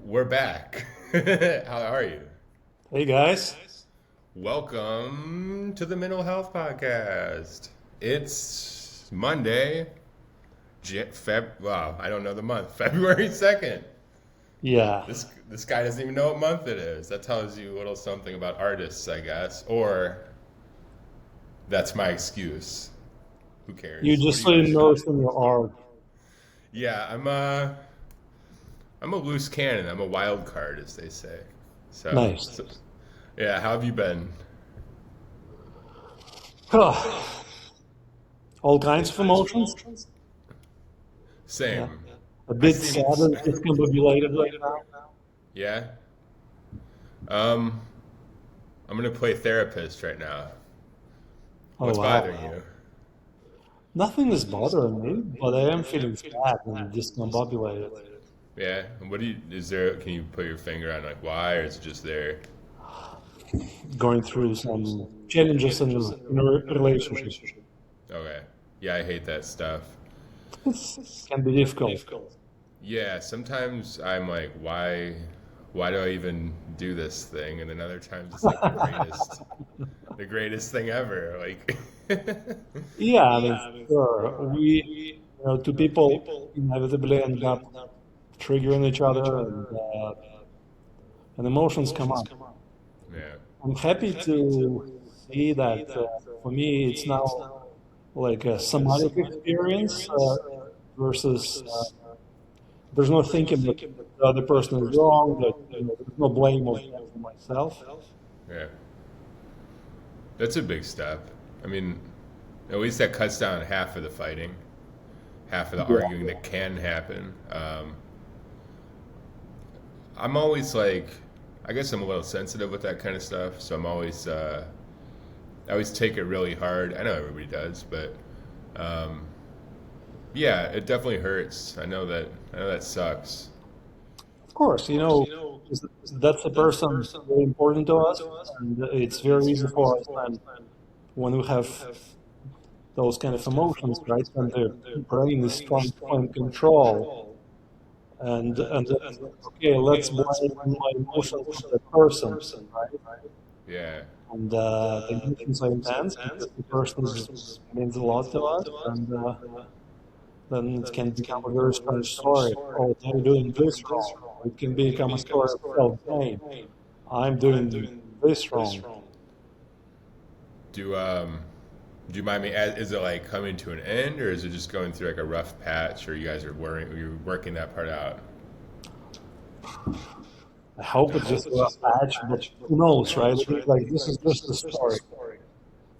We're back. How are you? Hey guys. Welcome to the Mental Health Podcast. It's Monday, wow, I don't know the month, February 2nd. Yeah, This guy doesn't even know what month it is. That tells you a little something about artists, I guess. Or that's my excuse. Who you cares? What do just you so guys think? immersed in your art. Yeah, I'm a loose cannon. I'm a wild card, as they say. So, Nice. so yeah, how have you been? All kinds of emotions. Yeah, Same. a I bit seem. sad and discombobulated right now. Yeah. Um, I'm gonna play therapist right now. Oh What's wow. bothering you? Nothing is bothering me, but I am feeling sad and discombobulated. Yeah. What do you? Is there? Can you put your finger on like why, or is it just there? Going through some challenges in a relationship. Okay. Yeah, I hate that stuff. It can be difficult. Yeah. Sometimes I'm like, why? Why do I even do this thing? And then other times it's like the greatest thing ever. Like. Yeah, I mean, sure. Two people inevitably end up triggering each other, and emotions come up. Yeah. I'm happy to see that for me it's now like a somatic experience versus there's no thinking that the other person is wrong, that there's no blame of for myself. Yeah. That's a big step. I mean, at least that cuts down half of the fighting, half of the Yeah. arguing that can happen. I'm always like, I guess I'm a little sensitive with that kind of stuff, so I always take it really hard. I know everybody does, but um, yeah, it definitely hurts. I know that sucks. Of course, that's a person very important to us, and it's very easy for us when we have those kind of emotions, right? When the brain is trying to find control, and then it's like, okay, let's blame my emotions on that person, right? Yeah, And the emotions are intense because the person means a lot to us, and then it can become a very strange story. Oh, they're doing this wrong. It can become a story of self-blame. I'm doing this wrong. do do you mind me? Is it like coming to an end, or is it just going through like a rough patch, or you guys are you're working that part out? I hope it's just a rough patch, but who knows, right? Like this is just the story.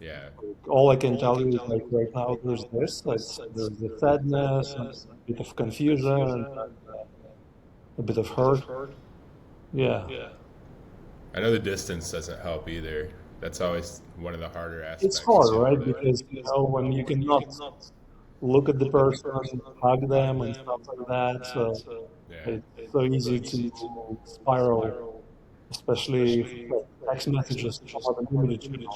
Yeah, All I can tell you is like right now there's this, there's the sadness and a bit of confusion and a bit of hurt. Yeah, I know the distance doesn't help either. That's always one of the harder it's aspects hard, too. right? But Because when you cannot look at the person, hug them, and stuff like that, so yeah, it's so easy to spiral, especially if text messages come out immediately.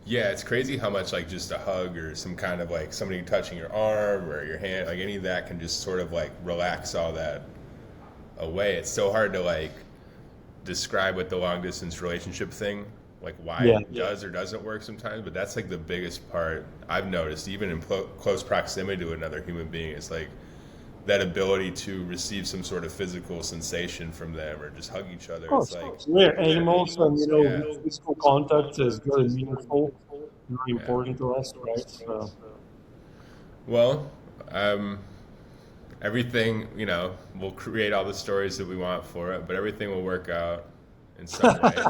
yeah, it's crazy how much like just a hug or some kind of like somebody touching your arm or your hand, like any of that can just sort of like relax all that away. It's so hard to like describe with the long distance relationship thing, like why Yeah. it does or doesn't work sometimes. But that's like the biggest part I've noticed, even in close proximity to another human being. It's like that ability to receive some sort of physical sensation from them or just hug each other. Of It's course, like, we're animals, and yeah, physical contact is very meaningful, very yeah. important to us, right? So, Well, um, everything, we'll create all the stories that we want for it, but everything will work out in some way.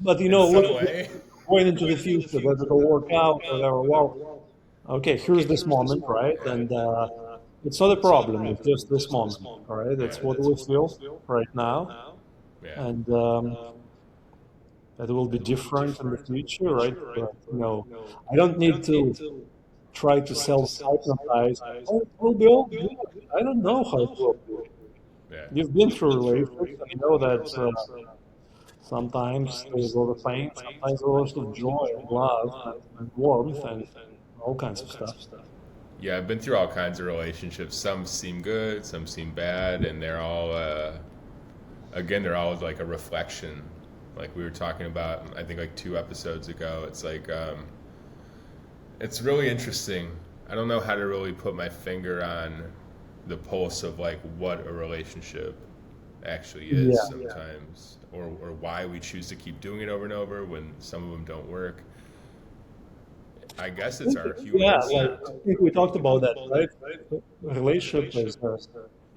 but In some look, way. going into the future, that it'll work out, or whatever. Well, okay, here's this moment, right? And it's not a problem. It's just this moment, all right? It's Yeah. what we feel right now, Yeah. and that will be different in the future, right? But I don't need to try to self-hypnotize. Oh, it will be all good. I don't know how it will be. Yeah. You've been through relationships, and you know that sometimes there's a lot of pain, sometimes there's a lot of joy and love and warmth and all kinds of stuff. Yeah, I've been through all kinds of relationships. Some seem good, some seem bad, and they're all, again, they're all like a reflection. Like we were talking about, I think like 2 episodes ago. It's like, it's really interesting. I don't know how to really put my finger on the pulse of like what a relationship actually is Yeah. sometimes, or why we choose to keep doing it over and over when some of them don't work. I guess it's our Yeah, humanness. like I think we talked about that, right? Relationship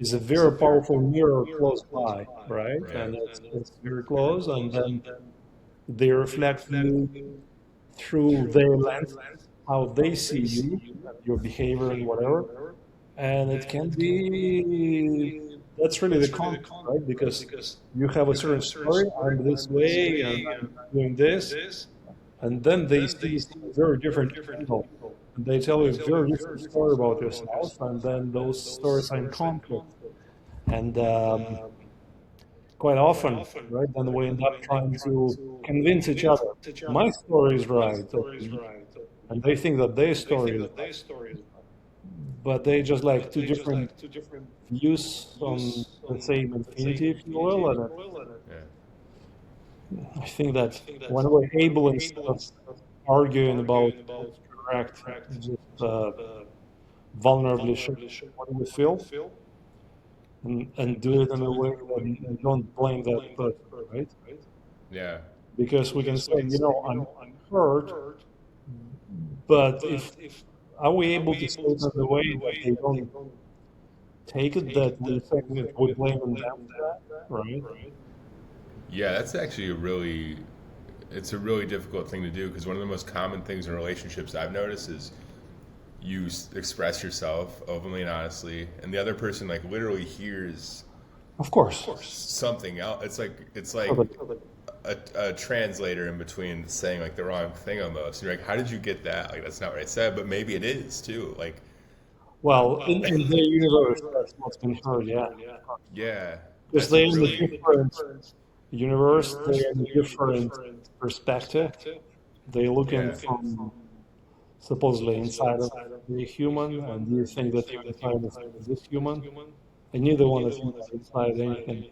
is a very powerful mirror close by, right? Yeah. And it's very close, and then they reflect you through their lens, how they see you, your behavior and whatever. And it can be, that's really the conflict, right? Because you have a certain story, I'm this way and I'm doing this, and then they see it from a very different angle. And they tell you a very different story about yourself, and then those stories are in conflict. And quite often, right, then we end up trying to convince each other, my story is right, and they think that their story is right. But they just like two different views on the same infinity, if you will. And Yeah. I think that when we're able, instead of arguing about what's correct, just vulnerably share what we feel and do it in a way that you don't blame that person, right? Yeah. Because we can say, I'm hurt, but if are we able to say it in a way that they don't take it that we think that we're blaming them for that, right? Yeah, that's actually it's a really difficult thing to do because one of the most common things in relationships I've noticed is you express yourself openly and honestly, and the other person like literally hears Of course. something else. It's like Totally. a translator in between saying like the wrong thing almost. You're like, how did you get that? Like that's not what I said, but maybe it is too. Like, Well, in their universe, that's what's been heard, yeah. yeah, Because that's a they're in a really different universe, they're in a different perspective. They're looking yeah. from supposedly inside of the human, and you think that you're inside of this human, and neither one of you are inside anything.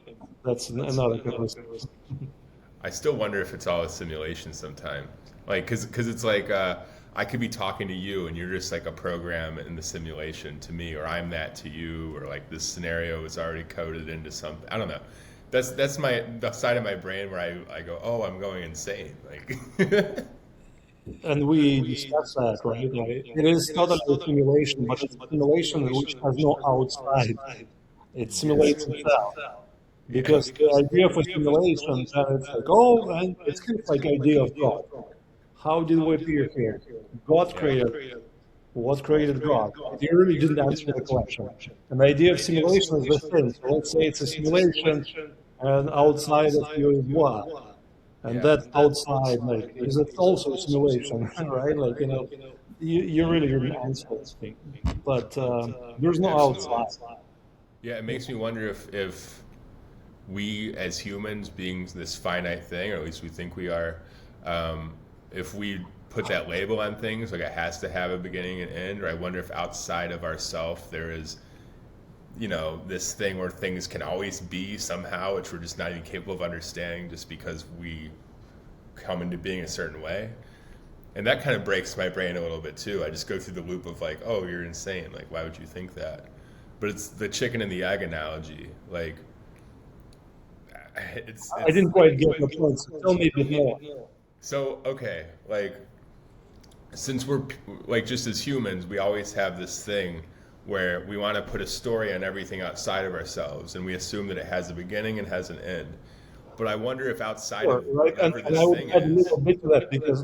That's another conversation. I still wonder if it's all a simulation sometimes. Like, cause it's like I could be talking to you and you're just like a program in the simulation to me, or I'm that to you, or like this scenario is already coded into something. I don't know. That's the side of my brain where I go, oh, I'm going insane. Like, And we discussed that, right? Like, it is totally a simulation, but it's a simulation which has no outside. It yeah, simulates itself. yeah, Because the idea of a simulation, then it's like, oh, and it's kind of like idea of God. How did we appear here? God yeah, created. What created God? You really didn't answer the question. And the idea of simulation is the same. So let's say it's a simulation, and outside of you is what? And yeah. that outside, like, is it also a simulation, right? Like, you really didn't answer this thing. But there's no Absolutely. outside. Yeah, it makes me wonder if we as humans, being this finite thing, or at least we think we are, if we put that label on things, like it has to have a beginning and end, or I wonder if outside of ourself there is, this thing where things can always be somehow, which we're just not even capable of understanding just because we come into being a certain way. And that kind of breaks my brain a little bit too. I just go through the loop of like, oh, you're insane. Like, why would you think that? But it's the chicken and the egg analogy. Like, I it's didn't quite get the point, so tell me a bit more. so okay. Like, since we're like just as humans, we always have this thing where we want to put a story on everything outside of ourselves, and we assume that it has a beginning and has an end. But I wonder if outside Sure, of right? whatever And I this would thing add a is, little bit to that because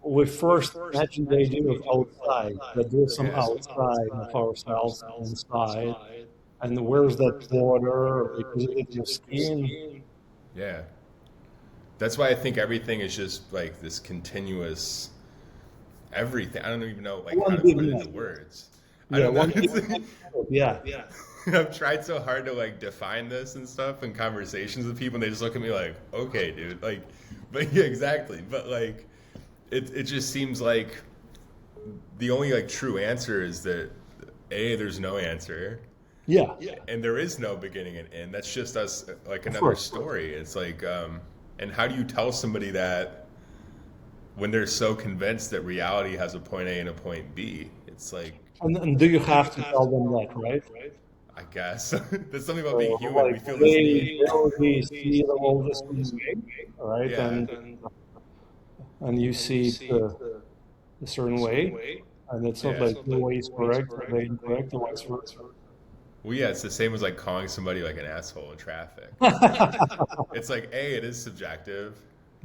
we first imagine the idea of outside, that there's some yeah, outside of ourselves inside. And where's that border? Like, is it your skin? yeah. That's why I think everything is just like this continuous everything. I don't even know like how One to big put it net. into words. I Yeah, don't know. one big net. Yeah. I've tried so hard to like define this and stuff in conversations with people, and they just look at me like, "Okay, dude." Like, but yeah, exactly. But like, it just seems like the only like true answer is that there's no answer, Yeah, and there is no beginning and end. That's just us, like of another course. story. It's like, and how do you tell somebody that when they're so convinced that reality has a point A and a point B? It's like, And do you have to tell them that, right? I guess there's something about being So, human. We like, feel this they need. already see the world this way, right? Yeah. And you see it a certain way, and it's not Yeah. like your way is correct or they incorrect or vice versa. Well, yeah, it's the same as like calling somebody like an asshole in traffic. It's like A, it is subjective,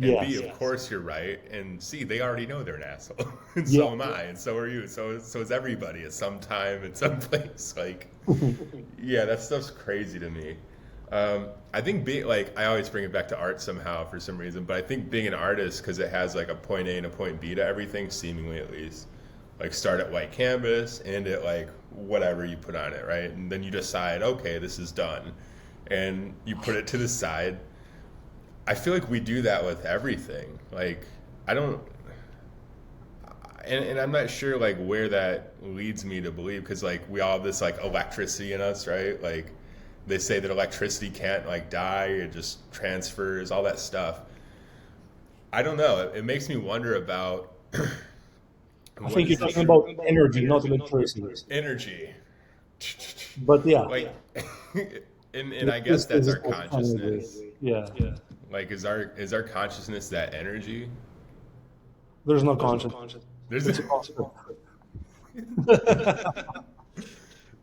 and B, Yes. of course you're right, and C, they already know they're an asshole, and Yeah. so am I, and so are you. So is everybody at some time, at some place. Like, yeah, that stuff's crazy to me. I think being like I always bring it back to art somehow for some reason, but I think being an artist because it has like a point A and a point B to everything, seemingly at least. Like start at white canvas, end at like whatever you put on it, right? And then you decide, okay, this is done, and you put it to the side. I feel like we do that with everything. Like I don't, and I'm not sure like where that leads me to believe because like we all have this like electricity in us, right? Like they say that electricity can't like die; it just transfers, all that stuff. I don't know. It makes me wonder about I what think is you're the talking about energy, not electricity. energy. But yeah, Like, and I guess this that's is our what energy. consciousness. Yeah, Like, is our consciousness that energy? there's no conscience. There's It's a concept.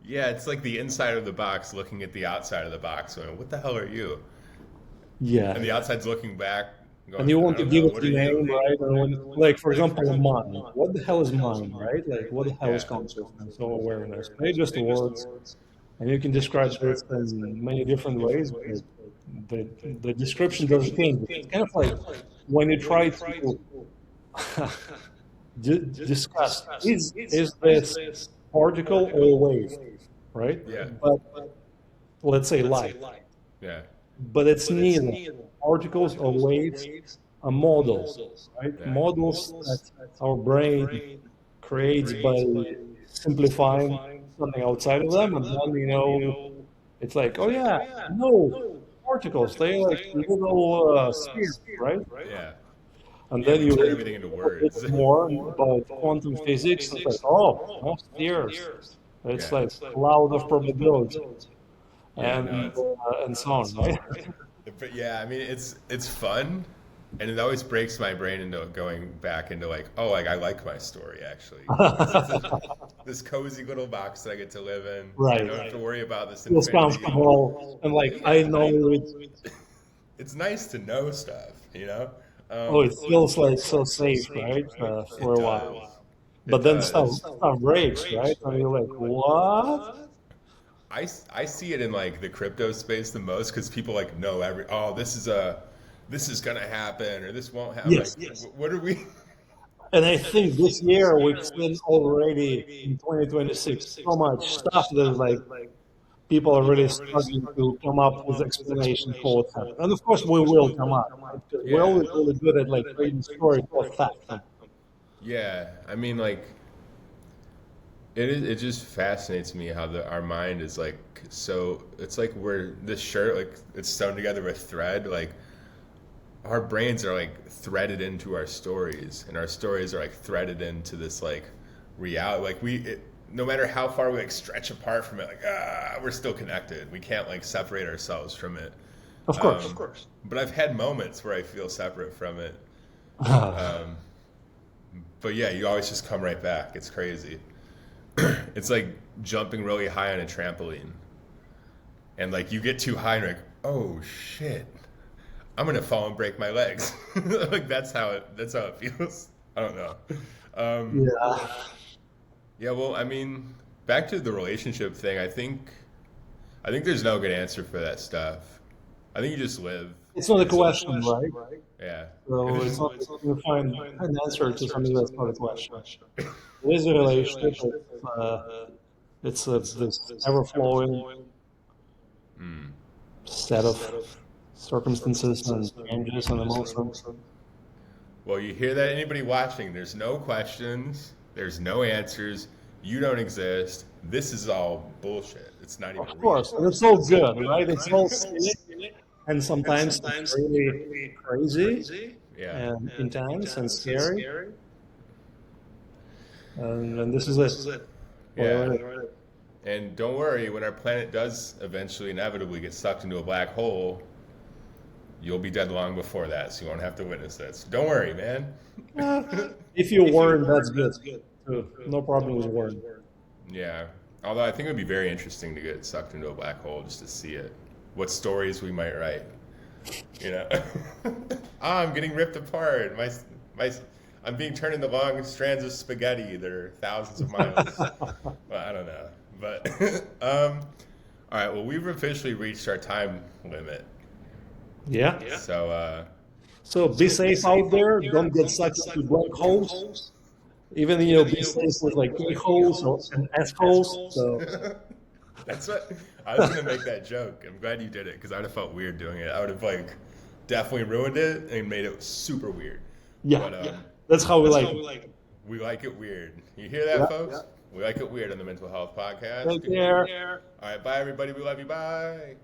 yeah, it's like the inside of the box looking at the outside of the box, going, "What the hell are you?" Yeah. And the outside's looking back, going, And you "I want to don't give know. it What a are name, you?" right? And when, like, for example, mind. What the hell is mind, right? Like, what the hell is Yeah, consciousness or awareness? They're just words, and you can describe this in many different ways, but the description doesn't change. It's kind of like when you try to discuss is this particle or wave, right? yeah, But let's say light, yeah, but it's neither particles or waves are models, right? yeah, Models that our brain creates by simplifying something outside of them, and then it's like, oh yeah, no particles, they're like little spheres, right? yeah, And yeah. then We you turn read everything into a bit words. more about quantum physics, and it's like, oh, no spheres. It's Yeah, like cloud of probability, yeah. No, and so on, right? but yeah, I mean, it's fun, and it always breaks my brain into going back into like, oh, like I like my story actually. This cozy little box that I get to live in. I Right. don't have to worry about this Feels infinity. comfortable, and like I Yeah, know it. it's nice to know stuff, you know. Oh, it feels like so safe, right? For It a does. while, It but then does. stuff breaks, right? And you're like, what? I see it in like the crypto space the most because people like know oh this is gonna happen or this won't happen. Like, Yes. what are we? And I think this year we've seen already in 2026 so much stuff that like people are really struggling to come up with explanation for what's happening. And of course, we will come up, right? Because we're Yeah, always really good at like creating stories for fact. yeah. I mean, like it just fascinates me how our mind is like so. It's like we're this shirt like it's sewn together with thread. Like our brains are like threaded into our stories, and our stories are like threaded into this like reality. Like no matter how far we like stretch apart from it, like we're still connected. We can't like separate ourselves from it. Of course. But I've had moments where I feel separate from it. But yeah, you always just come right back. It's crazy. It's like jumping really high on a trampoline, and like you get too high, and you're like, oh shit. I'm gonna fall and break my legs. Like that's how it feels. I don't know. Yeah. Yeah, well, I mean, back to the relationship thing. I think there's no good answer for that stuff. I think you just live. It's not a question, right? Yeah. So it's not you find an answer to something that's not a question. It is a relationship. It's this ever-flowing set of circumstances and changes and emotions. Well, you hear that, anybody watching? There's no questions. There's no answers. You don't exist. This is all bullshit. It's not even Of real. course, and it's all good, right? It's all silly, and sometimes it's really crazy Yeah. and intense and scary, and this is it. Yeah. Whatever it is. And don't worry, when our planet does eventually inevitably get sucked into a black hole, you'll be dead long before that, so you won't have to witness this. Don't worry, man. If you weren't, that's good. So, no problem with worrying. Yeah. Although I think it would be very interesting to get sucked into a black hole just to see it. What stories we might write. You know? I'm getting ripped apart. I'm being turned into long strands of spaghetti that are thousands of miles. Well, I don't know. But, all right, well, we've officially reached our time limit. Yeah. So, So be safe out there. Don't get sucked into black holes. Even be safe with like a-holes or and s-holes. So that's what I was gonna make that joke. I'm glad you did it because I would have felt weird doing it. I would have definitely ruined it and made it super weird. yeah, But, that's how we like it. we like it weird. You hear that, folks? We like it weird on the Mental Health Podcast. Take care. All right, bye everybody. We love you. Bye.